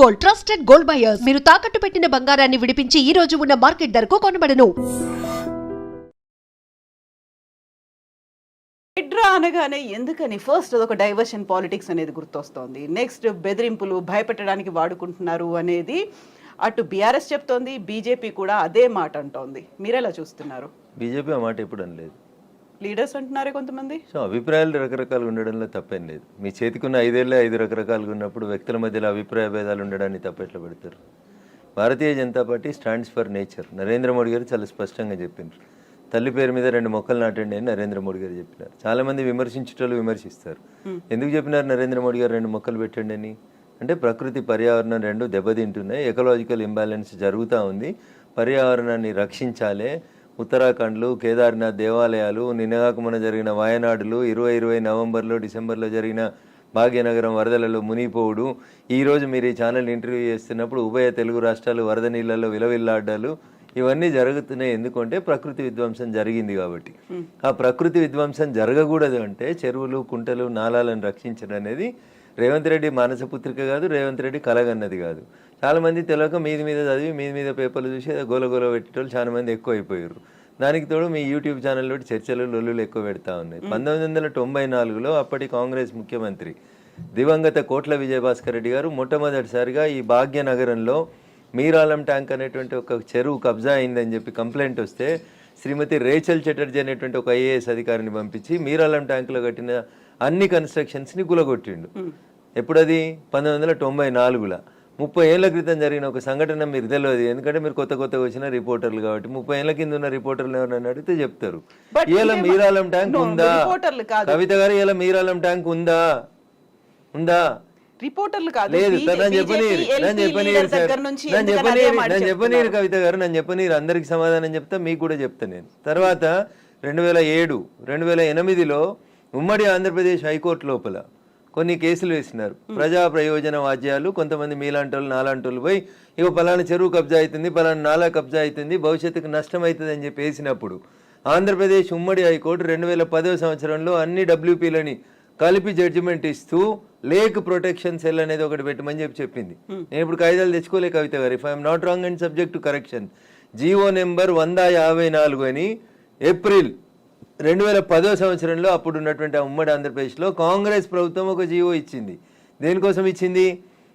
Gold, trusted gold buyers. మీరు తాకట్టు పెట్టిన బంగారాన్ని విడిపించి ఈ రోజు ఉన్న మార్కెట్ ధరకు కొనబడను. హైడ్రా అనగానే ఎందుకని ఫస్ట్ అదొక డైవర్షన్ పాలిటిక్స్ అనేది గుర్తొస్తోంది. నెక్స్ట్ బెదిరింపులు భయపెట్టడానికి వాడుకుంటున్నారు అనేది అటు బీఆర్ఎస్ చెప్తోంది, బీజేపీ కూడా అదే మాట అంటోంది. మీరెలా చూస్తున్నారు? బీజేపీ ఆ మాట ఎప్పుడు అనలేదు. లీడర్స్ అంటున్నారే కొంతమంది. సో అభిప్రాయాలు రకరకాలుగా ఉండడంలో తప్పేం లేదు. మీ చేతికున్న 5 ఏళ్ళే 5 రకరకాలుగా ఉన్నప్పుడు వ్యక్తుల మధ్యలో అభిప్రాయ భేదాలు ఉండడాన్ని తప్పెట్లా పెడతారు? Bharatiya Janata Party stands for nature. Narendra Modi గారు చాలా స్పష్టంగా చెప్పినారు. తల్లి పేరు మీద 2 మొక్కలు నాటండి అని నరేంద్ర మోడీ గారు చెప్పినారు. చాలామంది విమర్శించేటోళ్ళు విమర్శిస్తారు. ఎందుకు చెప్పినారు నరేంద్ర మోడీ గారు 2 మొక్కలు పెట్టండి అని? అంటే ప్రకృతి పర్యావరణం 2 దెబ్బతింటున్నాయి, ఎకలాజికల్ ఇంబ్యాలెన్స్ జరుగుతూ ఉంది, పర్యావరణాన్ని రక్షించాలి. ఉత్తరాఖండ్లు, కేదార్నాథ్ దేవాలయాలు, నిన్నగాక మొన్న జరిగిన వాయనాడులు, 2020 నవంబర్లో డిసెంబర్లో జరిగిన భాగ్యనగరం వరదలలో మునిగిపోవుడు, ఈరోజు మీరు ఈ ఛానల్ ఇంటర్వ్యూ చేస్తున్నప్పుడు ఉభయ తెలుగు రాష్ట్రాలు వరద నీళ్ళల్లో విలవిల్లాడ్డాలు, ఇవన్నీ జరుగుతున్నాయి. ఎందుకంటే ప్రకృతి విధ్వంసం జరిగింది కాబట్టి. ఆ ప్రకృతి విధ్వంసం జరగకూడదు అంటే చెరువులు, కుంటలు, నాలాలను రక్షించడం అనేది రేవంత్ రెడ్డి మానసపుత్రిక కాదు, రేవంత్ రెడ్డి కలగన్నది కాదు. చాలామంది తెలియక మీది మీద చదివి మీది మీద పేపర్లు చూసి గోల పెట్టేటోళ్ళు చాలామంది ఎక్కువ అయిపోయారు. దానికి తోడు మీ యూట్యూబ్ ఛానల్లో చర్చలు లొల్లులు ఎక్కువ పెడతా ఉన్నాయి. 1994లో అప్పటి కాంగ్రెస్ ముఖ్యమంత్రి దివంగత కోట్ల విజయభాస్కర్ రెడ్డి గారు మొట్టమొదటిసారిగా ఈ భాగ్యనగరంలో మీరాలం ట్యాంక్ అనేటువంటి ఒక చెరువు కబ్జా అయిందని చెప్పి కంప్లైంట్ వస్తే శ్రీమతి రేచల్ చటర్జీ అనేటువంటి ఒక ఐఏఎస్ అధికారిని పంపించి మీరాలం ట్యాంకులో కట్టిన అన్ని కన్స్ట్రక్షన్స్ని గులగొట్టిండు. ఎప్పుడది? 1994లో. 30 ఏళ్ల క్రితం జరిగిన ఒక సంఘటన మీకు తెలియదు, ఎందుకంటే మీరు కొత్తగా వచ్చిన రిపోర్టర్లు కాబట్టి. 30 ఏళ్ల కింద ఉన్న రిపోర్టర్లు ఎవరైనా అడిగితే చెప్తారు. ఇలా మీరాలం ట్యాంక్ ఉందా? కవిత గారు, ఇలా మీరాలం ట్యాంక్ ఉందా? రిపోర్టర్లు కాదు, లేదు. నన్ను చెప్పనీరు కవిత గారు, నన్ను చెప్పనీరు. అందరికి సమాధానం చెప్తా, మీకు కూడా చెప్తా నేను. తర్వాత 2007, 2008లో ఉమ్మడి ఆంధ్రప్రదేశ్ హైకోర్టు లోపల కొన్ని కేసులు వేసినారు. ప్రజా ప్రయోజన వాద్యాలు, కొంతమంది మీలాంటోళ్ళు నాలాంటోళ్ళు పోయి ఇక పలానా చెరువు కబ్జా అవుతుంది, పలానా నాలా కబ్జా అవుతుంది, భవిష్యత్తుకు నష్టం అవుతుంది అని చెప్పి వేసినప్పుడు ఆంధ్రప్రదేశ్ ఉమ్మడి హైకోర్టు 2010వ సంవత్సరంలో అన్ని డబ్ల్యూపీలని కలిపి జడ్జిమెంట్ ఇస్తూ లేక్ ప్రొటెక్షన్ సెల్ అనేది ఒకటి పెట్టమని చెప్పింది. నేను ఇప్పుడు కాయిదాలు తెచ్చుకోలే కవిత గారు, if I'm not wrong and subject to correction. GO number 154 అని ఏప్రిల్ 2010వ సంవత్సరంలో అప్పుడు ఉన్నటువంటి ఉమ్మడి ఆంధ్రప్రదేశ్లో కాంగ్రెస్ ప్రభుత్వం ఒక జీవో ఇచ్చింది. దేనికోసం ఇచ్చింది?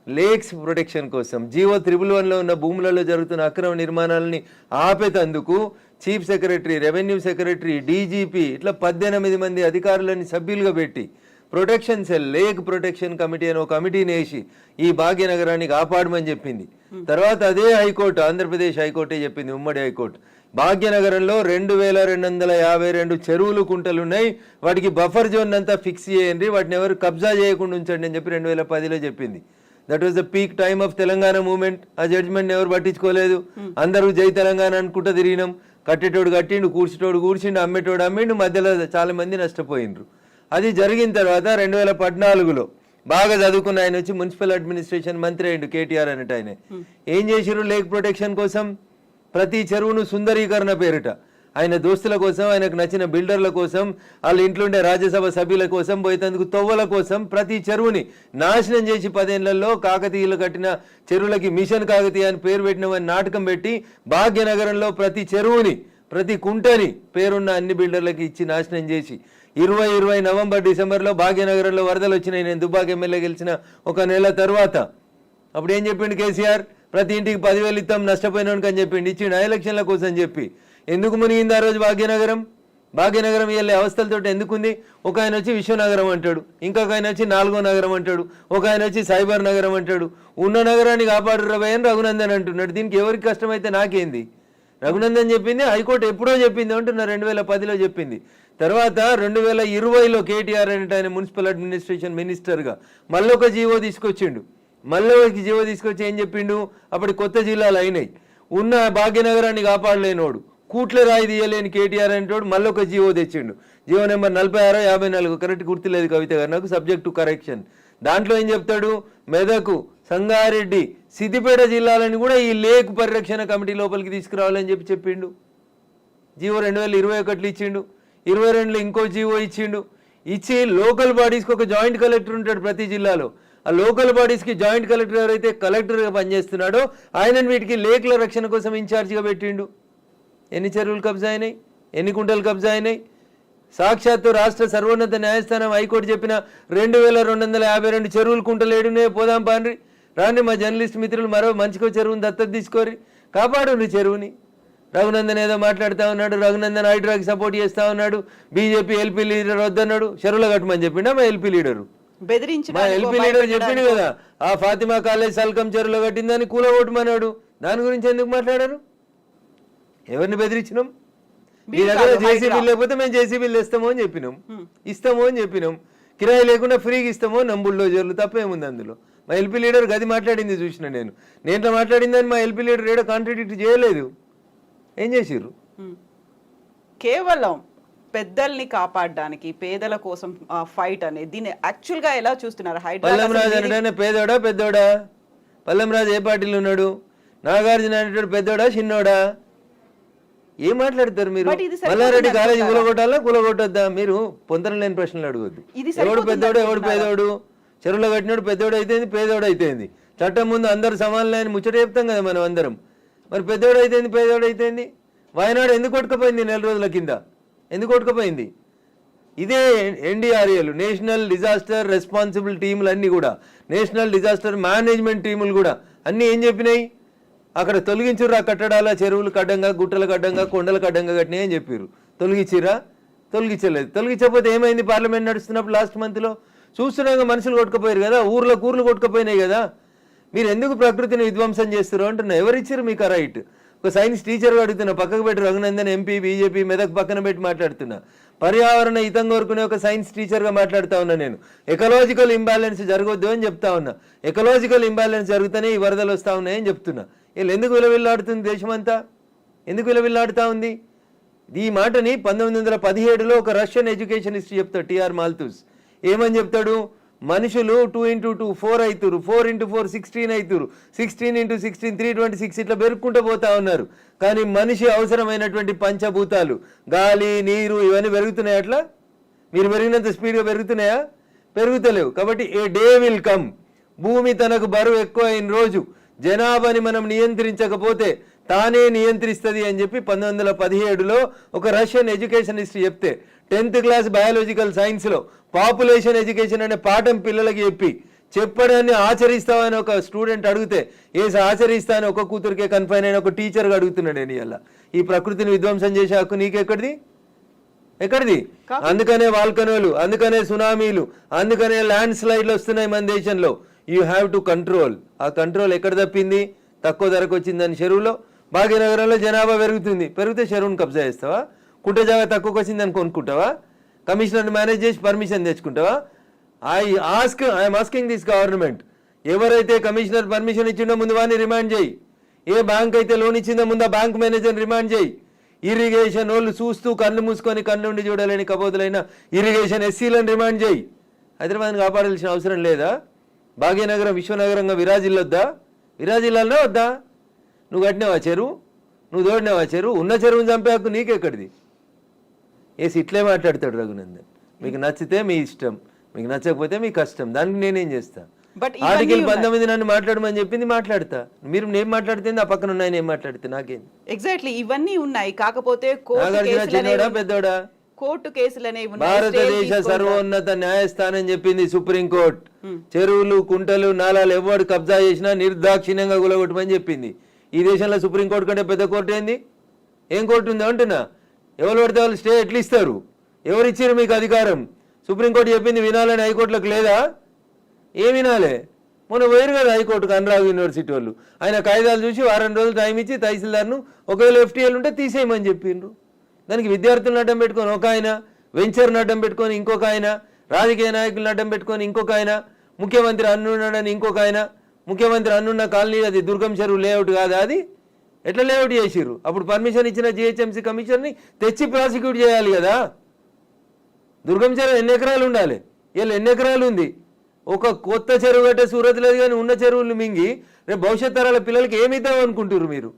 లేక్స్ ప్రొటెక్షన్ కోసం. జీవో 111లో ఉన్న భూములలో జరుగుతున్న అక్రమ నిర్మాణాలని ఆపేతందుకు chief secretary, revenue secretary, DGP ఇట్లా 18 మంది అధికారులని సభ్యులుగా పెట్టి protection cell, lake protection committee అని ఒక కమిటీని వేసి ఈ భాగ్యనగరాన్ని కాపాడమని చెప్పింది. తర్వాత అదే హైకోర్టు, ఆంధ్రప్రదేశ్ హైకోర్టే చెప్పింది, ఉమ్మడి హైకోర్టు, భాగ్యనగరంలో 2252 చెరువులు, కుంటలు ఉన్నాయి, వాటికి బఫర్ జోన్ అంతా ఫిక్స్ చేయండి, వాటిని ఎవరు కబ్జా చేయకుండా ఉంచండి అని చెప్పి 2010లో చెప్పింది. That was the peak time of Telangana movement. ఆ జడ్జిమెంట్ ఎవరు పట్టించుకోలేదు. అందరూ జై తెలంగాణ అనుకుంటూ తిరిగినాం. కట్టేటోడు కట్టిండు, కూర్చేటోడు కూర్చిండు, అమ్మేటోడు అమ్మిండు, మధ్యలో చాలా మంది నష్టపోయిండ్రు. అది జరిగిన తర్వాత 2014లో బాగా చదువుకున్న ఆయన వచ్చి మున్సిపల్ అడ్మినిస్ట్రేషన్ మంత్రి అయ్యిండు, కేటీఆర్ అనేట ఆయన. ఏం చేసిరు లేక్ ప్రొటెక్షన్ కోసం? ప్రతి చెరువును సుందరీకరణ పేరిట ఆయన దోస్తుల కోసం, ఆయనకు నచ్చిన బిల్డర్ల కోసం, వాళ్ళ ఇంట్లో ఉండే రాజ్యసభ సభ్యుల కోసం, పోయేందుకు తొవ్వల కోసం ప్రతి చెరువుని నాశనం చేసి 10 ఏళ్లలో కాకతీయులు కట్టిన చెరువులకి మిషన్ కాకతీయ అని పేరు పెట్టినవని నాటకం పెట్టి భాగ్యనగరంలో ప్రతి చెరువుని, ప్రతి కుంటని పేరున్న అన్ని బిల్డర్లకి ఇచ్చి నాశనం చేసి 2020 నవంబర్ డిసెంబర్లో భాగ్యనగరంలో వరదలు వచ్చినాయి. నేను దుబ్బాక ఎమ్మెల్యే గెలిచిన ఒక నెల తర్వాత అప్పుడు ఏం చెప్పిండు కేసీఆర్? ప్రతి ఇంటికి 10,000 ఇస్తాం నష్టపోయినానికి అని చెప్పిండు, ఇచ్చిండు ఎలక్షన్ల కోసం చెప్పి. ఎందుకు మునిగింది ఆ రోజు భాగ్యనగరం? భాగ్యనగరం వెళ్ళే అవస్థలతో ఎందుకుంది? ఒక ఆయన వచ్చి విశ్వనగరం అంటాడు, ఇంకొక ఆయన వచ్చి 4వ నగరం అంటాడు, ఒక ఆయన వచ్చి సైబర్ నగరం అంటాడు. ఉన్న నగరాన్ని కాపాడు రవయ్య అని రఘునందన్ అంటున్నాడు. దీనికి ఎవరికి కష్టమైతే నాకేంది? రఘునందన్ చెప్పింది, హైకోర్టు ఎప్పుడో చెప్పింది అంటున్నా, 2010లో చెప్పింది. తర్వాత 2020లో కేటీఆర్ అనేట ఆయన మున్సిపల్ అడ్మినిస్ట్రేషన్ మినిస్టర్గా మళ్ళీ ఒక జీవో తీసుకొచ్చిండు. మళ్ళీ ఒక జీవో తీసుకొచ్చి ఏం చెప్పిండు? అప్పటి కొత్త జిల్లాలు అయినాయి, ఉన్న భాగ్యనగరాన్ని కాపాడలేనోడు, కూట్ల రాయి తీయలేని కేటీఆర్ అనేటోడు మళ్ళీ ఒక జీవో తెచ్చిండు. జీవో నెంబర్ 46/54, కరెక్ట్ గుర్తులేదు కవిత గారు నాకు, సబ్జెక్ట్ టు కరెక్షన్. దాంట్లో ఏం చెప్తాడు? మెదకు, సంగారెడ్డి, సిద్దిపేట జిల్లాలని కూడా ఈ లేక్ పరిరక్షణ కమిటీ లోపలికి తీసుకురావాలని చెప్పిండు. జీవో 2021లో ఇచ్చిండు. 22లో ఇంకో జీవో ఇచ్చిండు. ఇచ్చి లోకల్ బాడీస్కి ఒక జాయింట్ కలెక్టర్ ఉంటాడు ప్రతి జిల్లాలో. ఆ లోకల్ బాడీస్కి జాయింట్ కలెక్టర్ ఎవరైతే కలెక్టర్గా పనిచేస్తున్నాడో ఆయనను వీటికి లేకుల రక్షణ కోసం ఇన్ఛార్జిగా పెట్టిండు. ఎన్ని చెరువులు కబ్జా అయినాయి, ఎన్ని కుంటలు కబ్జా అయినాయి? సాక్షాత్తు రాష్ట్ర సర్వోన్నత న్యాయస్థానం హైకోర్టు చెప్పిన 2252 చెరువులు కుంటలు ఏడునే పోదాం పాండ్రి రాండి. మా జర్నలిస్ట్ మిత్రులు మరో మంచికో చెరువుని దత్తత తీసుకోరి, కాపాడు చెరువుని. రఘునందన్ ఏదో మాట్లాడుతూ ఉన్నాడు, రఘునందన్ హైడ్రాకి సపోర్ట్ చేస్తూ ఉన్నాడు, బీజేపీ ఎల్పీ లీడర్ వద్దన్నాడు. చెరువులు కట్టమని చెప్పిండా మా ఎల్పీ లీడరు? మా ఎల్పీ లీడర్ చెప్పిండు కదా, ఆ ఫాతిమా కాలేజ్ సల్కం చెరువులో కట్టిందని కూలగొట్టమన్నాడు. దాని గురించి ఎందుకు మాట్లాడారు? ఎవరిని బెదిరించినాం? మీ దగ్గర జేసీబీలు లేకపోతే మేము జేసీబీలు ఇస్తాము అని చెప్పినాం. కిరాయి లేకుండా ఫ్రీగా ఇస్తామో బుల్డోజర్లు, తప్పేముంది అందులో? మా ఎల్పీ లీడర్ గది మాట్లాడింది చూసిన నేను మాట్లాడిందని మా ఎల్పీ లీడర్ ఏడో కాంట్రాడిక్ట్ చేయలేదు. ఏం చేసిర్రు? కేవలం పెద్దల్ని కాపాడడానికి, పేదల కోసం ఫైట్ అనేది దీన్ని యాక్చువల్ గా ఎలా చూస్తున్నారు? పల్లం రాజు అంటే పేదోడా పెద్దోడా? పల్లం రాజు ఏ పార్టీలో ఉన్నాడు? నాగార్జున అనేటోడు పెద్దోడా చిన్నోడా? ఏం మాట్లాడతారు మీరు? మల్లారెడ్డి కాలేజీ కూలగొట్టొద్దా? మీరు పొంతన లేని ప్రశ్నలు అడగొద్దు. ఎవడు పెద్దోడు ఎవడు పేదోడు? చెరువులో కట్టినోడు పెద్దోడు అయితేంది, పేదోడు అయితేంది. చట్టం ముందు అందరు సమానలే అని ముచ్చట చెప్తాం కదా మనం అందరం. మరి పెద్దోడు అయితేంది, పేదోడు అయితేంది? వాయనాడు ఎందుకు కొట్టుకుపోయింది? 4 రోజుల కింద ఎందుకు కొట్టుకుపోయింది? ఇదే ఎన్డీఆర్ఏలు, నేషనల్ డిజాస్టర్ రెస్పాన్సిబుల్ టీములు అన్నీ కూడా, నేషనల్ డిజాస్టర్ మేనేజ్మెంట్ టీములు కూడా అన్నీ ఏం చెప్పినాయి? అక్కడ తొలగించుర్రా కట్టడాల, చెరువులు కడ్డంగా, గుట్టలు కడ్డంగా, కొండలు కడ్డంగా కట్టినాయి అని చెప్పారు. తొలగించిర్రా? తొలగించలేదు. తొలగించకపోతే ఏమైంది? పార్లమెంట్ నడుస్తున్నప్పుడు లాస్ట్ మంత్లో చూస్తున్నాగా మనుషులు కొట్టుకుపోయారు కదా, ఊర్లు కొట్టుకుపోయినాయి కదా. మీరు ఎందుకు ప్రకృతిని విధ్వంసం చేస్తారు అంటున్నా. ఎవరిచ్చారు మీకు ఆ రైట్? ఒక సైన్స్ టీచర్ అడుగుతున్నా, పక్కకు పెట్టి రఘునందన్ ఎంపీ బీజేపీ మెదక్ పక్కన పెట్టి మాట్లాడుతున్నా. పర్యావరణ హితం కోరుకునే ఒక సైన్స్ టీచర్గా మాట్లాడుతూ ఉన్నా. నేను ఎకలాజికల్ ఇంబ్యాలెన్స్ జరగొద్దు అని చెప్తా ఉన్నా. ఎకలాజికల్ ఇంబ్యాలెన్స్ జరుగుతూనే ఈ వరదలు వస్తూ ఉన్నాయని చెప్తున్నా. వీళ్ళు ఎందుకు విలవిల్లాడుతుంది దేశమంతా? ఎందుకు విలవిల్లాడుతూ ఉంది? ఈ మాటని 1917లో ఒక రష్యన్ ఎడ్యుకేషనిస్ట్ చెప్తాడు, టిఆర్ మాల్తూస్. ఏమని చెప్తాడు? మనుషులు 2 into 2 4 అవుతారు, 4 into 4 16 అవుతారు, 16 into 16 326 ఇట్లా పెరుక్కుంటూ పోతా ఉన్నారు. కానీ మనిషి అవసరమైనటువంటి పంచభూతాలు గాలి, నీరు ఇవన్నీ పెరుగుతున్నాయి. అట్లా మీరు పెరిగినంత స్పీడ్గా పెరుగుతున్నాయా? పెరుగుతలేవు. కాబట్టి ఏ డే విల్ కమ్, భూమి తనకు బరువు ఎక్కువ అయిన రోజు, జనాభాని మనం నియంత్రించకపోతే తానే నియంత్రిస్తుంది అని చెప్పి 1917లో ఒక రష్యన్ ఎడ్యుకేషనిస్ట్ చెప్తే, 10th క్లాస్ బయాలజికల్ సైన్స్లో పాపులేషన్ ఎడ్యుకేషన్ అనే పాఠం పిల్లలకి చెప్పడాన్ని ఆచరిస్తామని ఒక స్టూడెంట్ అడిగితే, ఆచరిస్తా అని ఒక కూతురికే కన్ఫైన్ అయిన ఒక టీచర్గా అడుగుతున్నాడు. నేను ఇలా ఈ ప్రకృతిని విధ్వంసం చేసే హక్కు నీకెక్కడిది? అందుకనే వాల్కనోలు, అందుకనే సునామీలు, అందుకనే ల్యాండ్ స్లైడ్లు వస్తున్నాయి మన దేశంలో. You have to control. ఆ కంట్రోల్ ఎక్కడ తప్పింది? తక్కువ ధరకు వచ్చిందని చెరువులో. భాగ్యనగరంలో జనాభా పెరిగితే చెరువును కబ్జా చేస్తావా? కుంట జాగా తక్కువకి వచ్చిందని కొనుక్కుంటావా? కమిషనర్ని మేనేజ్ చేసి పర్మిషన్ తెచ్చుకుంటావా? ఐఎమ్ ఆస్కింగ్ దిస్ గవర్నమెంట్, ఎవరైతే కమిషనర్ పర్మిషన్ ఇచ్చిండో ముందు వాడిని రిమాండ్ చేయి. ఏ బ్యాంక్ అయితే లోన్ ఇచ్చిందో ముందు ఆ బ్యాంక్ మేనేజర్ని రిమాండ్ చేయి. ఇరిగేషన్ వాళ్ళు చూస్తూ కళ్ళు మూసుకొని కళ్ళుండి చూడలేని కబోతులైన ఇరిగేషన్ ఎస్సీలను రిమాండ్ చేయి. హైదరాబాద్ని కాపాడాల్సిన అవసరం లేదా? భాగ్యనగరం విశ్వనగరంగా విరాజిల్లాలనే వద్దా? నువ్వు కట్టినావా చెరువు? నువ్వు తోడినావా చెరువు? ఉన్న చెరువుని చంపే హక్కు నీకెక్కడిది? ఇట్లే మాట్లాడతాడు రఘునందన్. మీకు నచ్చితే మీ ఇష్టం, మీకు నచ్చకపోతే మీ కష్టం. దానికి నేనేం చేస్తా? ఆర్టికల్ 19 నన్ను మాట్లాడమని చెప్పింది, మాట్లాడతా. మీరు నేను మాట్లాడితే ఆ పక్కన ఉన్నాయి, నేను మాట్లాడితే నాకేం? ఎగ్జాక్ట్లీ ఇవన్నీ ఉన్నాయి. కాకపోతే పెద్దోడా? కోర్టు కేసులనే భారతదేశ సర్వోన్నత న్యాయస్థానం చెప్పింది, సుప్రీంకోర్టు, చెరువులు, కుంటలు, నాలాలు ఎవరు కబ్జా చేసినా నిర్దాక్షిణ్యంగా గులగొట్టమని చెప్పింది. ఈ దేశంలో సుప్రీంకోర్టు కంటే పెద్ద కోర్టు ఏంది? ఏం కోర్టు ఉంది అంటున్నా? ఎవరు పడితే వాళ్ళు స్టే ఎట్లా ఇస్తారు? ఎవరు ఇచ్చారు మీకు అధికారం? సుప్రీంకోర్టు చెప్పింది వినాలని హైకోర్టులకు లేదా? ఏం వినాలే? మొన్న పోయారు కదా హైకోర్టుకు అనురాగ్ యూనివర్సిటీ వాళ్ళు. ఆయన కాయిదాలు చూసి వారం రోజులు టైం ఇచ్చి తహసీల్దార్ను ఒకవేళ ఎఫ్టీఎల్ ఉంటే తీసేయమని చెప్పిండ్రు. దానికి విద్యార్థులను అడ్డం పెట్టుకొని ఒక ఆయన, వెంచర్ను అడ్డం పెట్టుకొని ఇంకొక ఆయన, రాజకీయ నాయకులను అడ్డం పెట్టుకొని ఇంకొక ఆయన, ముఖ్యమంత్రి అన్నున్నాడని ఇంకొక ఆయన. ముఖ్యమంత్రి అన్నున్న కాలనీ అది దుర్గం చెరువు లేఅవుట్ కాదా? అది ఎట్లా లేఅవుట్ చేసిర్రు? అప్పుడు పర్మిషన్ ఇచ్చిన జిహెచ్ఎంసీ కమిషనర్ని తెచ్చి ప్రాసిక్యూట్ చేయాలి కదా. దుర్గం చెరువు ఎన్ని ఎకరాలు ఉండాలి? వీళ్ళు ఎన్ని ఎకరాలు ఉంది? ఒక కొత్త చెరువు కట్టే సూరత్ లేదు, కానీ ఉన్న చెరువులు మింగి రేపు భవిష్యత్ తరాల పిల్లలకి ఏమిద్దాం అనుకుంటారు మీరు?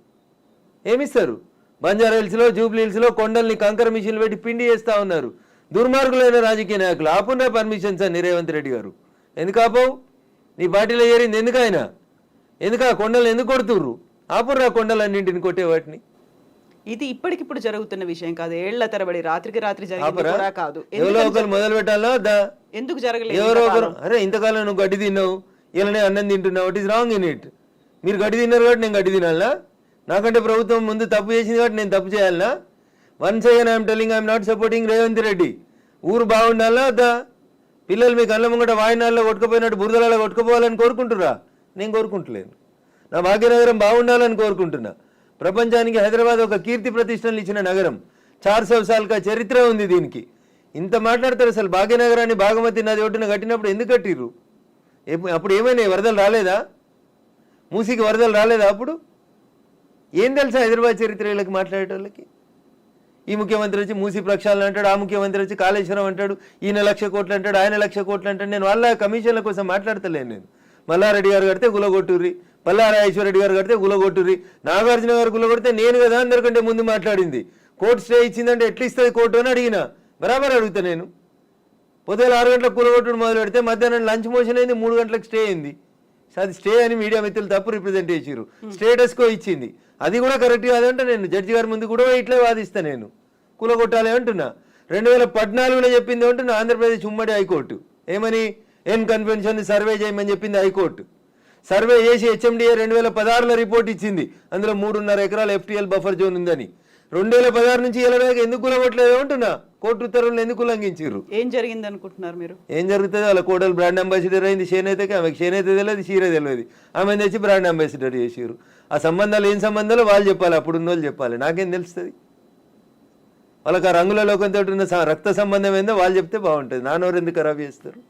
ఏమిస్తారు? బంజారా హిల్స్లో, జూబ్లీ హిల్స్లో కొండల్ని కంకర మిషన్లు పెట్టి పిండి చేస్తూ ఉన్నారు దుర్మార్గులైన రాజకీయ నాయకులు. ఆపున్నా పర్మిషన్స్ అని రేవంత్ రెడ్డి గారు. ఎందుకు ఆపవు? నీ పార్టీలో చేరింది ఎందుకు ఆయన? ఎందుకు ఆ కొండలు ఎందుకు కొడుతుర్రు? ఆపుర్రా కొండలన్నింటిని కొట్టే వాటిని. ఇది ఇప్పటికిప్పుడు జరుగుతున్న విషయం కాదు, ఏళ్ల తరబడి రాత్రికి రాత్రి జరిగింది కూడా కాదు. ఎవరో ఒకరు మొదలు పెట్టాలా వద్దా? ఎందుకు జరగలేదు? ఎవరో ఒకరు, అరే ఇంతకాలం నువ్వు గడ్డి తిన్నావు, ఇలానే అన్నం తింటున్నావు, it is wrong in it. మీరు గడ్డి తిన్నారు కాబట్టి నేను గడ్డి తినాలా? నాకంటే ప్రభుత్వం ముందు తప్పు చేసింది కాబట్టి నేను తప్పు చేయాలనా? Once again I'm telling I'm not supporting Revanth Reddy. ఊరు బాగుండాలా వద్దా? పిల్లలు మీ కళ్ళ ముంగట వాయినాల్లో కొట్టుకుపోయినట్టు బురదలలో కొట్టుకుపోవాలని కోరుకుంటురా? నేను కోరుకుంటలేను. నా భాగ్యనగరం బాగుండాలని కోరుకుంటున్నా. ప్రపంచానికి హైదరాబాద్ ఒక కీర్తి ప్రతిష్టలు ఇచ్చిన నగరం, 400 సార్లుగా చరిత్ర ఉంది దీనికి. ఇంత మాట్లాడతారు. అసలు భాగ్యనగరాన్ని భాగమతి నది ఒడ్డున కట్టినప్పుడు ఎందుకు కట్టిర్రు? అప్పుడు ఏమైనా వరదలు రాలేదా? మూసీకి వరదలు రాలేదా? అప్పుడు ఏం తెలుసా హైదరాబాద్ చరిత్ర వీళ్ళకి మాట్లాడేటోళ్ళకి? ఈ ముఖ్యమంత్రి వచ్చి మూసీ ప్రక్షాళన అంటాడు, ఆ ముఖ్యమంత్రి వచ్చి కాళేశ్వరం అంటాడు, ఈయన 1,00,000 కోట్లు అంటాడు, ఆయన 1,00,000 కోట్లు అంటాడు. నేను వాళ్ళ కమిషన్ల కోసం మాట్లాడతలేను. నేను మల్లారెడ్డి గారు కడితే గులగొట్టుర్రి, పల్లారాజేశ్వరరెడ్డి గారు కడితే గులగొట్టుర్రి, నాగార్జున గారు గులగొడితే నేను కదా అందరికంటే ముందు మాట్లాడింది. కోర్టు స్టే ఇచ్చిందంటే ఎట్లా ఇస్తుంది కోర్టు అని అడిగిన. బరాబర్ అడుగుతా నేను. పొద్దున 6 గంటలకు కూలగొట్టుడు మొదలు పెడితే మధ్యాహ్నం లంచ్ మోషన్ అయింది, 3 గంటలకు స్టే అయింది. అది స్టే అని మీడియా మిత్రులు తప్పు రిప్రజెంట్ చేసిర్రు. స్టేటస్ కో ఇచ్చింది, అది కూడా కరెక్ట్ కాదంటే నేను జడ్జి గారి ముందు కూడా ఇట్లే వాదిస్తా. నేను కూలగొట్టాలి అంటున్నా. 2014లో చెప్పింది అంటున్నా ఆంధ్రప్రదేశ్ ఉమ్మడి హైకోర్టు. ఏమని? ఎన్ కన్వెన్షన్ సర్వే చేయమని చెప్పింది హైకోర్టు. సర్వే చేసి హెచ్ఎండిఏ 2016లో రిపోర్ట్ ఇచ్చింది, అందులో 3.5 ఎకరాల FTL బఫర్ జోన్ ఉందని. 2016 నుంచి ఇలా ఎందుకు కూలగొట్టలేదు అంటున్నా. కోర్టు ఉత్తర్వులను ఎందుకు ఉల్లంఘించారు? ఏం జరిగింది అనుకుంటున్నారు మీరు? ఏం జరుగుతుంది? వాళ్ళ కోడలు బ్రాండ్ అంబాసిడర్ అయింది చేనేతకి. ఆమెకి చేనేత తెలియదు, చీర తెలియదు. ఆమె తెచ్చి బ్రాండ్ అంబాసిడర్ చేసారు. ఆ సంబంధాలు ఏం సంబంధాలు వాళ్ళు చెప్పాలి, అప్పుడున్న వాళ్ళు చెప్పాలి. నాకేం తెలుస్తుంది? వాళ్ళకి ఆ రంగుల లోకంతో ఉన్న రక్త సంబంధం ఏందో వాళ్ళు చెప్తే బాగుంటుంది. నాన్నోరు ఎందుకు ఖరాబ్ చేస్తారు?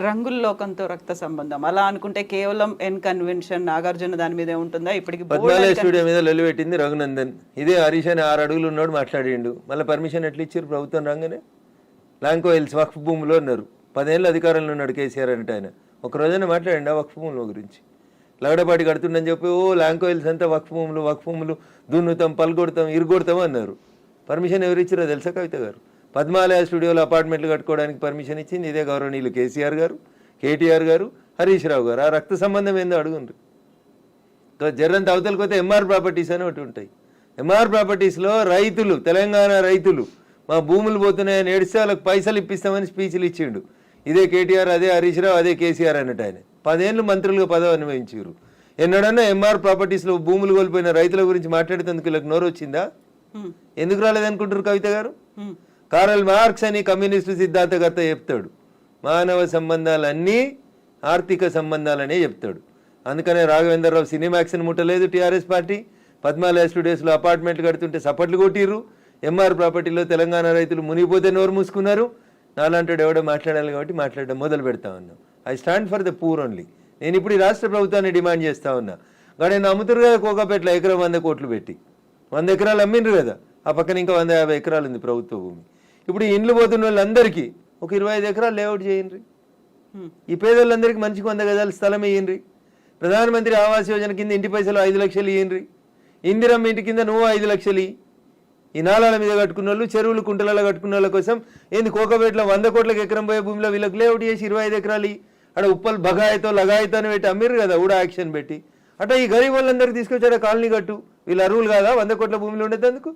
రంగుల లోకంతో రక్త సంబంధం అలా అనుకుంటే కేవలం ఎన్ కన్వెన్షన్ నాగార్జున దాని మీదే ఉంటుందా? ఇప్పటికి పద్మాలయ స్టూడియో మీద లొల్లిపెట్టింది రఘునందన్. ఇదే హరీష్ అని 6 అడుగులు ఉన్నాడు మాట్లాడిండు. మళ్ళీ పర్మిషన్ ఎట్లా ఇచ్చారు ప్రభుత్వం రాగానే? లాంకో హిల్స్ వక్ఫ్ భూమిలో ఉన్నారు. 10 ఏళ్ళు అధికారంలో ఉన్నాడు కేసీఆర్ అంటే. ఆయన ఒక రోజైనా మాట్లాడండి ఆ వక్ఫ్ భూముల గురించి? లగడపాటి కడుతుండని చెప్పి లాంకో హిల్స్ అంతా వక్ఫ్ భూములు దున్నుతాం, పలుకొడతాం, ఇరుగొడతాం అన్నారు. పర్మిషన్ ఎవరు ఇచ్చారో తెలుసా కవిత గారు? పద్మాలయ స్టూడియోలో అపార్ట్మెంట్లు కట్టుకోవడానికి పర్మిషన్ ఇచ్చింది ఇదే గౌరవనీయులు కేసీఆర్ గారు, కేటీఆర్ గారు, హరీష్ రావు గారు. ఆ రక్త సంబంధం ఏందో అడుగుండ్రు. జర్రంత అవతలకి పోతే ఎంఆర్ ప్రాపర్టీస్ అని ఒకటి ఉంటాయి. ఎంఆర్ ప్రాపర్టీస్లో రైతులు, తెలంగాణ రైతులు మా భూములు పోతున్నాయని ఏడిస్తే వాళ్ళకి పైసలు ఇప్పిస్తామని స్పీచ్లు ఇచ్చిండు. ఇదే కేటీఆర్, అదే హరీష్ రావు, అదే కేసీఆర్ అన్నట్టు. ఆయన 10 ఏళ్ళు మంత్రులుగా పదవి అనుభవించారు. ఎన్నడన్నా ఎంఆర్ ప్రాపర్టీస్లో భూములు కోల్పోయిన రైతుల గురించి మాట్లాడేందుకు వీళ్ళకి నోరు వచ్చిందా? ఎందుకు రాలేదనుకుంటారు కవిత గారు? కారల్ మార్క్స్ అని కమ్యూనిస్టు సిద్ధాంతకర్త చెప్తాడు, మానవ సంబంధాలన్నీ ఆర్థిక సంబంధాలనే చెప్తాడు. అందుకనే రాఘవేంద్రరావు సినిమాక్స్ని ముట్టలేదు టీఆర్ఎస్ పార్టీ. పద్మాలయ స్టూడియోస్లో అపార్ట్మెంట్లు కడుతుంటే సపట్లు కొట్టిర్రు. ఎంఆర్ ప్రాపర్టీలో తెలంగాణ రైతులు మునిగిపోతే నోరు మూసుకున్నారు. నాలాంటి ఎవడో మాట్లాడాలి కాబట్టి మాట్లాడడం మొదలు పెడతా ఉన్నాం. I stand for the poor only. నేను ఇప్పుడు ఈ రాష్ట్ర ప్రభుత్వాన్ని డిమాండ్ చేస్తా ఉన్నా. కానీ నేను అమ్ముతురు కదా కోకాపేటలో ఎకరం 100 కోట్లు పెట్టి 100 ఎకరాలు అమ్మిండ్రు కదా. ఆ పక్కన ఇంకా 150 ఎకరాలు ఉంది ప్రభుత్వ భూమి. ఇప్పుడు ఈ ఇండ్లు పోతున్న వాళ్ళందరికీ ఒక 25 ఎకరాలు లేఅవుట్ చేయండి. ఈ పేదోళ్ళందరికీ మంచిగా 100 గజాల స్థలం ఇయ్యండి. ప్రధానమంత్రి ఆవాస్ యోజన కింద ఇంటి పైసలు 5 లక్షలు ఇయ్యండి. ఇందిరమ్మ ఇంటి కింద నువ్వు 5 లక్షలు ఇయ్యి. ఈ నాలాల మీద కట్టుకున్న వాళ్ళు, చెరువులు కుంటలలో కట్టుకున్న వాళ్ళ కోసం ఏంది కోకపేటలో 100 కోట్లకు ఎకరం పోయే భూమిలో వీళ్ళకి లేఅవుట్ చేసి 25 ఎకరాలు అక్కడ ఉప్పల్ బగాయతో లగాయతో అని పెట్టి అమ్మిర్రు కదా ఊడా యాక్షన్ పెట్టి. అట్లా ఈ గరీబ్ వాళ్ళందరికీ తీసుకొచ్చాడు కాలనీ కట్టు. వీళ్ళు అరువులు కాదా 100 కోట్ల భూమిలో ఉండేందుకు?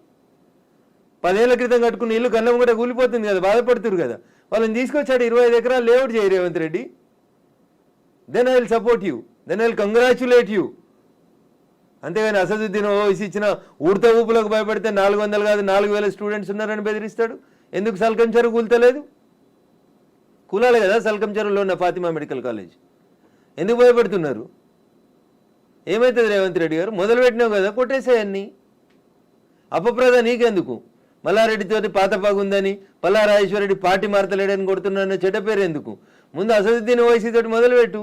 10 ఏళ్ల క్రితం కట్టుకున్న ఇల్లు కళ్ళం కూడా కూలిపోతుంది కదా, బాధపడుతురు కదా. వాళ్ళని తీసుకొచ్చాడు 25 ఎకరాలు లేఅవుట్ చేయి Revanth Reddy. Then I will support you, then I will congratulate you. అంతేగాని అసదుద్దీన్ ఓవైసీ ఇచ్చిన ఉడత ఊపులకు భయపడితే 400 కాదు 4000 స్టూడెంట్స్ ఉన్నారని బెదిరిస్తాడు. ఎందుకు సల్కం చెరువు కూల్తలేదు? కూలాలి కదా సల్కం చెరువులో ఉన్న ఫాతిమా మెడికల్ కాలేజ్. ఎందుకు భయపడుతున్నారు? ఏమవుతుంది రేవంత్ రెడ్డి గారు? మొదలు పెట్టినావు కదా, కొట్టేసేయన్ని. అపప్రద నీకెందుకు? మల్లారెడ్డితోటి పాత పాగుందని, పల్లారాజేశ్వరరెడ్డి పార్టీ మార్తలేడని కొడుతున్నారన్న చెడ్డ పేరు ఎందుకు? ముందు అసదుద్దీన్ ఓవైసీ తోటి మొదలుపెట్టు.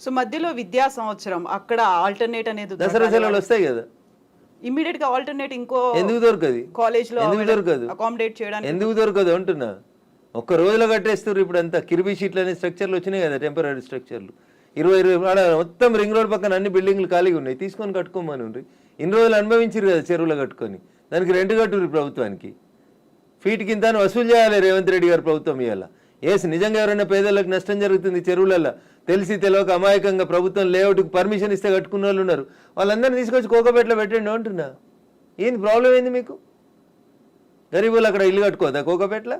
సో మధ్యలో విద్యా సంవత్సరం అక్కడ ఆల్టర్నేట్ అనేది దసరా సెలవులు వస్తాయి కదా, ఇమ్మీడియట్ గా ఆల్టర్నేట్ ఇంకో ఎందుకు దొరకదు? కాలేజ్ లో ఎందుకు దొరకదు? అకామిడేట్ చేయడానికి ఎందుకు దొరకదు అంటున్నా. ఒక్క రోజులో కట్టేస్తారు. ఇప్పుడు అంతా కిర్బీ షీట్లు అనే స్ట్రక్చర్లు వచ్చినాయి కదా, టెంపరీ స్ట్రక్చర్లు. 20 మొత్తం రింగ్ రోడ్ పక్కన అన్ని బిల్డింగ్లు ఖాళీగా ఉన్నాయి, తీసుకొని కట్టుకోమని ఉండ్రి. ఇన్ని రోజులు అనుభవించారు కదా చెరువులో కట్టుకొని, దానికి రెంట్ కట్టుర్రి ప్రభుత్వానికి. ఫీట్ కింద వసూలు చేయాలి రేవంత్ రెడ్డి గారు ప్రభుత్వం. ఇవాళ నిజంగా ఎవరైనా పేదలకు నష్టం జరుగుతుంది చెరువులలో తెలిసి తెలియక అమాయకంగా ప్రభుత్వం లేఅవుట్కి పర్మిషన్ ఇస్తే కట్టుకున్న వాళ్ళు ఉన్నారు, వాళ్ళందరినీ తీసుకొచ్చి కోకపేటలో పెట్టండి అంటున్నా. ఏంది ప్రాబ్లం ఏంది మీకు? గరీబులు అక్కడ ఇల్లు కట్టుకోదా కోకపేటలో?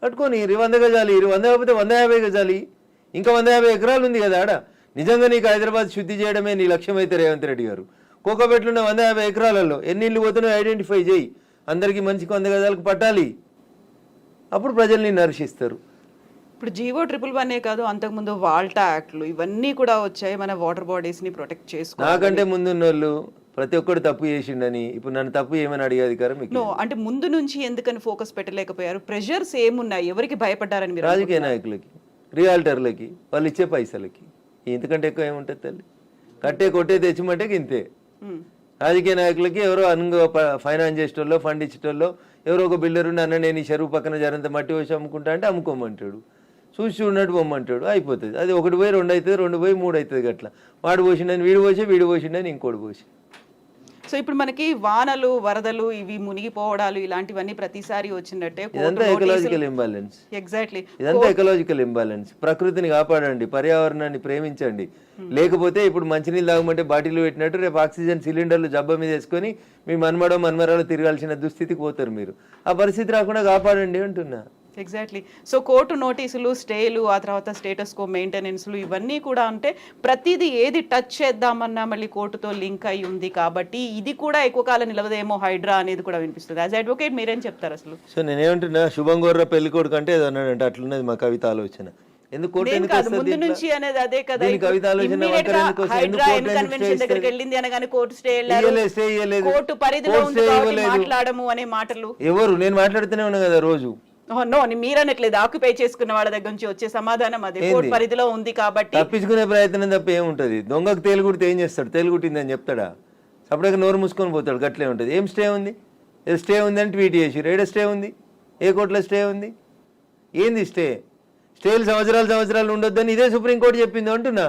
కట్టుకొని 100 గజాలు 100 కాకపోతే 150 గజాలు, ఇంకా 150 ఎకరాలు ఉంది కదా ఆడ. నిజంగా నీకు హైదరాబాద్ శుద్ధి చేయడమే నీ లక్ష్యం అయితే రేవంత్ రెడ్డి గారు, కోకపేటలో ఉన్న 150 ఎకరాలలో ఎన్ని ఇళ్ళు పోతున్నాయో ఐడెంటిఫై చేయి, అందరికీ మంచికి 100 గజాలకు పట్టాలి, అప్పుడు ప్రజల్ని నర్శిస్తారు. ఇప్పుడు జీవో 111 కాదు, అంతకుముందు వాల్టా యాక్ట్లు ఇవన్నీ కూడా వచ్చాయి మన వాటర్ బాడీస్ని ప్రొటెక్ట్ చేసుకో. నాకంటే ముందున్న వాళ్ళు ప్రతి ఒక్కరు తప్పు చేసిండని ఇప్పుడు నన్ను తప్పు ఏమని అడిగే అధికారం మీకు నో, అంటే ముందు నుంచి ఎందుకని ఫోకస్ పెట్టలేకపోయారు? ప్రెషర్స్ ఏమున్నాయి? ఎవరికి భయపడ్డారని మీరు? రాజకీయ నాయకులకి, రియాల్టర్లకి, వాళ్ళు ఇచ్చే పైసలకి. ఇంతకంటే ఎక్కువ ఏముంటుంది తల్లి? కట్టే కొట్టే తెచ్చిమంటే ఇంతే. రాజకీయ నాయకులకి ఎవరో ఫైనాన్స్ చేసేటోళ్ళు, ఫండ్ ఇచ్చేటోళ్ళు, ఎవరో ఒక బిల్డర్ ఉండి అన్న నేను ఈ చెరువు పక్కన జరంత మట్టి వచ్చి అమ్ముకుంటా అంటే అమ్ముకోమంటాడు, చూసి చూడనట్టు పొమ్మంటాడు, అయిపోతుంది. అది 1 పోయి 2 అవుతుంది, 2 పోయి 3 అవుతుంది. అట్లా వాడు పోసిండని వీడు పోసి, వీడు పోసిండని ఇంకోటి పోసి. సో ఇప్పుడు మనకి వానలు, వరదలు, ఇవి మునిగిపోవడాలు ఇలాంటివన్నీ ప్రతిసారి వచ్చినట్టే. ఇదంతా ఎకలాజికల్ ఇంబ్యాలెన్స్. ఎగ్జాక్ట్లీ, ఇదంతా ఎకలాజికల్ ఇంబ్యాలెన్స్. ప్రకృతిని కాపాడండి, పర్యావరణాన్ని ప్రేమించండి. లేకపోతే ఇప్పుడు మంచినీళ్ళు తాగమంటే బాటిల్ పెట్టినట్టు రేపు ఆక్సిజన్ సిలిండర్లు జబ్బ మీద వేసుకొని మీ మన్మరాలు తిరగాల్సిన దుస్థితికి పోతారు మీరు. ఆ పరిస్థితి రాకుండా కాపాడండి అంటున్నా. ఎగ్జాక్ట్లీ. సో కోర్టు నోటీసులు, స్టేలు, ఆ తర్వాత స్టేటస్ కో మెయింటెనెన్స్లు ఇవన్నీ కూడా అంటే ప్రతిదీ ఏది టచ్ చేద్దామన్నా మళ్ళీ కోర్టుతో లింక్ అయి ఉంది కాబట్టి ఇది కూడా ఎక్కువ కాలం నిలవదేమో హైడ్రా అనేది కూడా వినిపిస్తుంది. యాజ్ అడ్వకేట్ మీరేం చెప్తారు అసలు? సో నేనేమంటున్నా, శుభం గోర్ర పెళ్లి కొడుకు అంటే ఏదో అన్నాడంటే అట్లున్నది మా కవిత ఆలోచన. ఎందుకు కోర్టు ముందు నుంచి అనేది అదే కదా, కవిత ఆలోచన దగ్గరికి వెళ్ళింది అనగానే కోర్టు స్టే కోర్టు పరిధిలో మాట్లాడము అనే మాటలు ఎవరు? నేను మాట్లాడుతూనే ఉన్నా కదా రోజు. నో, మీరనట్లేదు, ఆక్యుపై చేసుకున్న వాళ్ళ దగ్గర నుంచి వచ్చే సమాధానం అదే, కోర్టు పరిధిలో ఉంది కాబట్టి. తప్పించుకునే ప్రయత్నం తప్ప ఏముంటది? దొంగకు తేలుగుడితే ఏం చేస్తాడు? తేలుగుట్టిందని చెప్తాడా? అప్పటికి నోరు మూసుకొని పోతాడు. గట్లే ఉంటుంది. ఏం స్టే ఉంది? స్టే ఉంది అని ట్వీట్ చేసి ఏడ స్టే ఉంది? ఏ కోర్టులో స్టే ఉంది? ఏంది స్టే? స్టేలు సంవత్సరాలు ఉండొద్దని ఇదే సుప్రీంకోర్టు చెప్పింది అంటున్నా.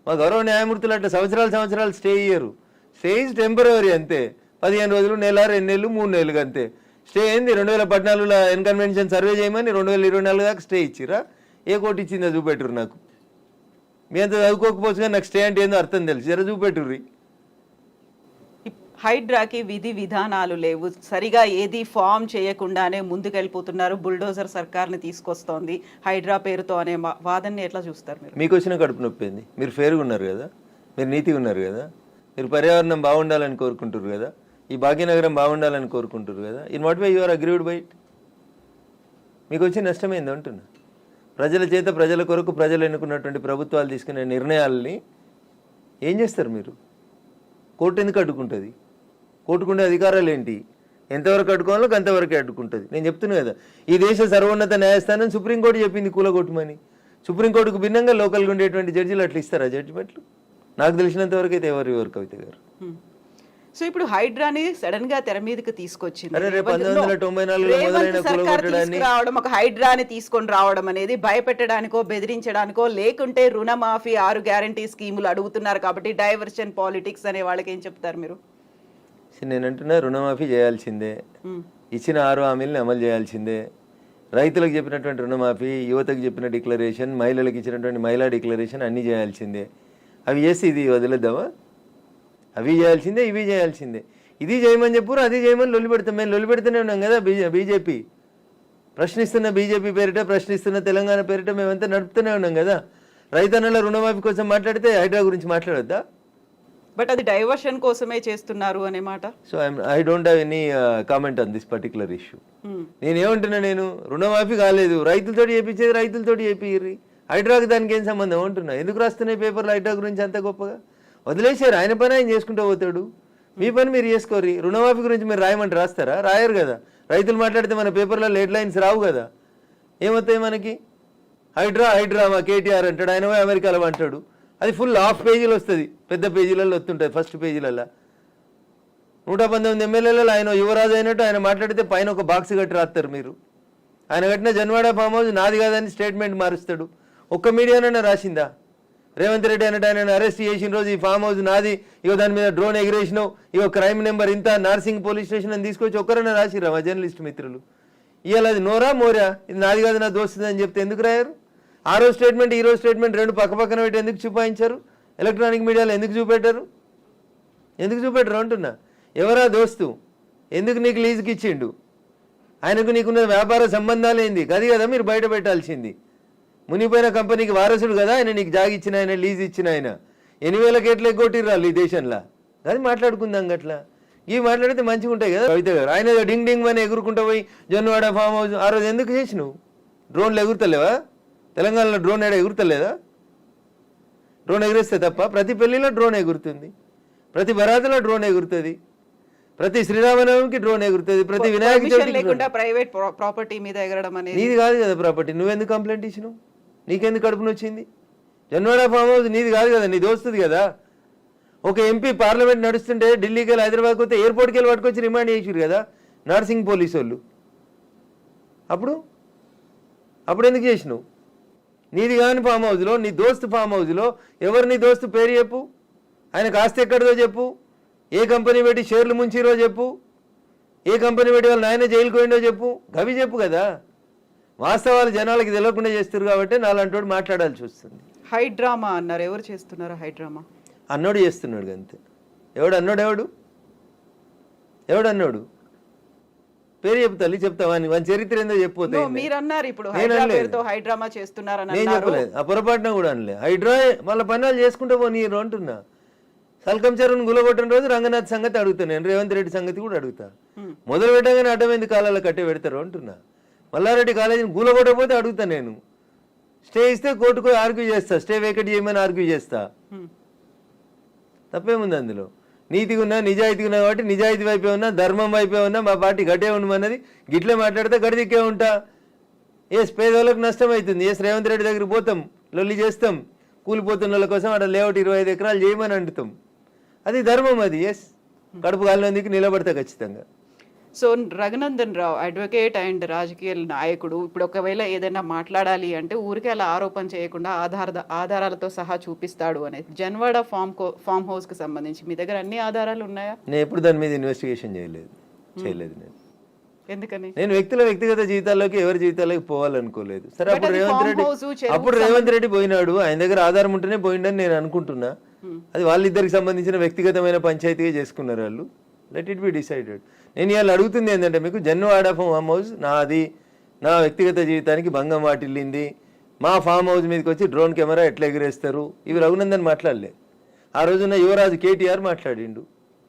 మా గౌరవ న్యాయమూర్తులు అట్లా సంవత్సరాలు స్టే ఇయ్యరు. స్టే ఈజ్ టెంపరరీ అంతే. 15 రోజులు, నెల, 2 నెలలు, 3 నెలలు అంతే. స్టే ఏంది? 2014లో ఎన్కన్వెన్షన్ సర్వే చేయమని 2024 దాకా స్టే ఇచ్చిరా? ఏ కోర్టు ఇచ్చిందో చూపెట్టురు నాకు. మీ అంత చదువుకోకపోవచ్చు కానీ నాకు స్టే అంటే ఏందో అర్థం తెలుసు. జర చూపెట్టుర్రి. హైడ్రాకి విధి విధానాలు లేవు, సరిగా ఏది ఫామ్ చేయకుండానే ముందుకెళ్ళిపోతున్నారు, బుల్డోజర్ సర్కార్ని తీసుకొస్తోంది హైడ్రా పేరుతో అనే వాదనని ఎట్లా చూస్తారు మీరు? మీకు వచ్చిన కడుపు నొప్పింది. మీరు ఫేర్గా ఉన్నారు కదా, మీరు నీతిగా ఉన్నారు కదా, మీరు పర్యావరణం బాగుండాలని కోరుకుంటారు కదా, ఈ భాగ్యనగరం బాగుండాలని కోరుకుంటారు కదా. In what way you are agreed by it? మీకు వచ్చి నష్టమైంది అంటున్నా. ప్రజల చేత, ప్రజల కొరకు ప్రజలు ఎన్నుకున్నటువంటి ప్రభుత్వాలు తీసుకునే నిర్ణయాలని ఏం చేస్తారు మీరు? కోర్టు ఎందుకు అడ్డుకుంటుంది? కోర్టుకుండే అధికారాలు ఏంటి? ఎంతవరకు అడ్డుకోవాలో అంతవరకే అడ్డుకుంటుంది. నేను చెప్తున్నా కదా, ఈ దేశ సర్వోన్నత న్యాయస్థానం సుప్రీంకోర్టు చెప్పింది కూలగొట్టమని. సుప్రీంకోర్టుకు భిన్నంగా లోకల్గా ఉండేటువంటి జడ్జిలు అట్లా ఇస్తారా జడ్జిమెంట్లు? నాకు తెలిసినంత వరకు అయితే ఎవరు కవిత గారు. సో ఇప్పుడు హైడ్రాని సడన్ గా తెర మీదకి తీసుకొచ్చింది. 1994 రావడం, ఒక హైడ్రాని తీసుకొని రావడం అనేది భయపెట్టడానికో, బెదిరించడానికో, లేకుంటే రుణమాఫీ 6 గ్యారంటీ స్కీములు అడుగుతున్నారు కాబట్టి డైవర్షన్ పాలిటిక్స్ అనే వాళ్ళకి ఏం చెప్తారు మీరు? నేనంటున్నా, రుణమాఫీ చేయాల్సిందే, ఇచ్చిన 6 హామీలను అమలు చేయాల్సిందే, రైతులకు చెప్పినటువంటి రుణమాఫీ, యువతకు చెప్పిన డిక్లరేషన్, మహిళలకు ఇచ్చినటువంటి మహిళా డిక్లరేషన్ అన్నీ చేయాల్సిందే. అవి చేసి ఇది వదిలేద్దామా? అవి చేయాల్సిందే, ఇవి చేయాల్సిందే. ఇది చేయమని చెప్పురు, అది చేయమని లొల్లి పెడతాం. మేము లొల్లి పెడుతూనే ఉన్నాం కదా. బీజేపీ ప్రశ్నిస్తున్న, బీజేపీ పేరిట ప్రశ్నిస్తున్న తెలంగాణ పేరిట మేమంతా నడుపుతూనే ఉన్నాం కదా. రైతన్నల రుణమాఫీ కోసం మాట్లాడితే హైడ్రా గురించి మాట్లాడొద్దా? బట్ అది డైవర్షన్ కోసమే చేస్తున్నారు అనే మాట. So I don't have any comment on this particular issue. నేనేమంటున్నా, నేను రుణమాఫీ కాలేదు, రైతులతో చేయించేది రైతులతో చేపిర్రి, హైడ్రాకి దానికి ఏం సంబంధం అంటున్నా. ఎందుకు రాస్తున్నాయి పేపర్లు హైడ్రా గురించి అంత గొప్పగా? వదిలేసారు, ఆయన పని ఆయన చేసుకుంటూ పోతాడు, మీ పని మీరు చేసుకోరు. రుణమాఫీ గురించి మీరు రాయమంటే రాస్తారా? రాయరు కదా. రైతులు మాట్లాడితే మన పేపర్లలో హెడ్ లైన్స్ రావు కదా. ఏమవుతాయి మనకి? హైడ్రా మా కేటీఆర్ అంటాడు, ఆయన అమెరికాలో అంటాడు, అది ఫుల్ హాఫ్ పేజీలు వస్తుంది, పెద్ద పేజీలలో వస్తుంటుంది. ఫస్ట్ పేజీలలో 119 ఎమ్మెల్యేలలో ఆయన యువరాజు అయినట్టు ఆయన మాట్లాడితే పైన ఒక బాక్స్ కట్టి రాస్తారు మీరు. ఆయన కట్టిన జన్వాడ ఫామ్ హౌస్ నాది కాదని స్టేట్మెంట్ మారుస్తాడు. ఒక్క మీడియానైనా రాసిందా? రేవంత్ రెడ్డి అన్నట్టు ఆయన అరెస్ట్ చేసిన రోజు ఈ ఫామ్ హౌస్ నాది, ఇగో దాని మీద డ్రోన్ ఎగిరేసినావు, ఇగో క్రైమ్ నెంబర్ ఇంత, నార్సింగ్ పోలీస్ స్టేషన్ అని తీసుకొచ్చి ఒక్కరైనా రాసిరా మా జర్నలిస్ట్ మిత్రులు? ఇవాళ అది నోరా మోరా ఇది నాది కాదు నా దోస్తుంది అని చెప్తే ఎందుకు రాయారు? ఆ రోజు స్టేట్మెంట్ ఈ రోజు స్టేట్మెంట్ రెండు పక్క పక్కన పెట్టి ఎందుకు చూపాయించారు? ఎలక్ట్రానిక్ మీడియాలో ఎందుకు చూపెట్టారు? ఎందుకు చూపెట్టరు అంటున్నా. ఎవరా దోస్తు? ఎందుకు నీకు లీజుకి ఇచ్చిండు? ఆయనకు నీకున్న వ్యాపార సంబంధాలు ఏంది? అది కదా మీరు బయట పెట్టాల్సింది. మునిపోయిన కంపెనీకి వారసుడు కదా ఆయన, నీకు జాగిచ్చిన ఆయన, లీజ్ ఇచ్చిన ఆయన. 8,000 కోట్లు ఎగ్గొట్టిర్రాళ్ళు ఈ దేశంలో. అది మాట్లాడుకుందాం గట్లా. ఇవి మాట్లాడితే మంచిగా ఉంటాయి కదా కవిత గారు. ఆయన డింగ్ డింగ్ అని ఎగురుకుంటూ పోయి జొన్నవాడ ఫామ్ హౌస్ ఆ రోజు ఎందుకు చేసినావు? డ్రోన్లు ఎగురుతలేవా? తెలంగాణలో డ్రోన్ ఏడా ఎగురుతలేదా? డ్రోన్ ఎగిరేస్తే తప్ప ప్రతి పెళ్లిలో డ్రోన్ ఎగురుతుంది, ప్రతి బరాతులో డ్రోన్ ఎగురుతుంది, ప్రతి శ్రీరామనవమికి డ్రోన్ ఎగురుతుంది, ప్రతి వినాయక చవితికి లేకుండా ప్రైవేట్ ప్రాపర్టీ మీద ఎగరడం అనేది నీది కాదు కదా ప్రాపర్టీ. నువ్వెందుకు కంప్లైంట్ ఇచ్చినావు? నీకెందుకు కడుపున వచ్చింది? జొన్నవాడ ఫామ్ హౌస్ నీది కాదు కదా, నీ దోస్తుంది కదా. ఒక ఎంపీ పార్లమెంట్ నడుస్తుంటే ఢిల్లీకి వెళ్ళి హైదరాబాద్కి వస్తే ఎయిర్పోర్ట్కి వెళ్ళి పట్టుకొచ్చి రిమాండ్ చేసిరు కదా నర్సింగ్ పోలీసు వాళ్ళు. అప్పుడు ఎందుకు చేసినావు? నీది కాని ఫామ్ హౌస్లో, నీ దోస్తు ఫామ్ హౌస్లో ఎవరు నీ దోస్తు పేరు చెప్పు, ఆయనకు ఆస్తి ఎక్కడిదో చెప్పు, ఏ కంపెనీ పెట్టి షేర్లు ముంచిరో చెప్పు, ఏ కంపెనీ పెట్టి వాళ్ళ నాయన జైలుకు పోయిండో చెప్పు, గవి చెప్పు కదా. వాస్తవాలు జనాలకి తెలియకుండా చేస్తారు కాబట్టి నాలంటోడు మాట్లాడాల్సి వస్తుంది. హైడ్రామా అన్నారు. ఎవరు చేస్తున్నారు హైడ్రామా? అన్నోడు చేస్తున్నాడు అంతే. ఎవడు అన్నోడు పేరు చెప్తాలి చెప్తావా? వాని చరిత్ర ఏందో చెప్పిపోతే మీరు అన్నారు ఇప్పుడు హైడ్రామా చేస్తున్నారని. నేను చెప్పలేదు, ఆ పొరపాటున కూడా అనలే. హైడ్రా వాళ్ళ పనులు చేసుకుంటూ పోనీరు అంటున్నా. సల్కం చెరువును గులగొట్టిన రోజు రంగనాథ్ సంగతి అడుగుతాను నేను, రేవంత్ రెడ్డి సంగతి కూడా అడుగుతా. మొదలు పెట్టగానే అడ్డమైంది కాలాల కట్టే పెడతారు అంటున్నా. మల్లారెడ్డి కాలేజీని గులగొట్టకపోతే అడుగుతా నేను. స్టే ఇస్తే కోర్టుకు ఆర్గ్యూ చేస్తా, స్టే వేకెట్ చేయమని ఆర్గ్యూ చేస్తా. తప్పేముంది అందులో? నీతిగా ఉన్నా నిజాయితీగా ఉన్నా కాబట్టి నిజాయితీ వైపే ఉన్నా, ధర్మం వైపే ఉన్నా, మా పార్టీ గట్టే ఉండమన్నది. గిట్లే మాట్లాడితే గడిదిక్కే ఉంటా. పేదవాళ్ళకు నష్టం అవుతుంది. రేవంత్ రెడ్డి దగ్గరికి పోతాం, లొల్లి చేస్తాం, కూలిపోతున్న వాళ్ళ కోసం అక్కడ లేఅవుట్ 25 ఎకరాలు చేయమని అంటుతాం. అది ధర్మం. అది కడుపు కాలినందుకు నిలబడతా ఖచ్చితంగా. So Raghunandan Rao advocate and రాజకీయ నాయకుడు ఇప్పుడు ఒకవేళ ఏదైనా మాట్లాడాలి అంటే ఊరికే అలా ఆరోపణ చేయకుండా ఆధారాలతో సహా చూపిస్తాడు అనేది. జన్వాడ ఫామ్ హౌస్ కి సంబంధించి మీ దగ్గర అన్ని ఆధారాలు ఉన్నాయా? నేను ఎప్పుడు దాని మీద ఇన్వెస్టిగేషన్ చేయలేదు. నేను ఎందుకని? నేను వ్యక్తిగత జీవితాల్లోకి ఎవరి జీవితాల్లోకి పోవాలనుకోలేదు. సరే అప్పుడు రేవంత్ రెడ్డి పోయినాడు, ఆయన దగ్గర ఆధారం ఉంటేనే పోయిండని నేను అనుకుంటున్నా. అది వాళ్ళిద్దరికి సంబంధించిన వ్యక్తిగతమైన పంచాయతీగా చేసుకున్నారు వాళ్ళు. Let it be decided. నేను ఇవాళ అడుగుతుంది ఏంటంటే మీకు, జన్వాడ ఫామ్ హౌస్ నాది, నా వ్యక్తిగత జీవితానికి భంగం వాటిల్లింది, మా ఫామ్ హౌస్ మీదకి వచ్చి డ్రోన్ కెమెరా ఎట్లా ఎగిరేస్తారు, ఇవి రఘునందన్ మాట్లాడలే. ఆ రోజున యువరాజు కేటీఆర్ మాట్లాడిండు.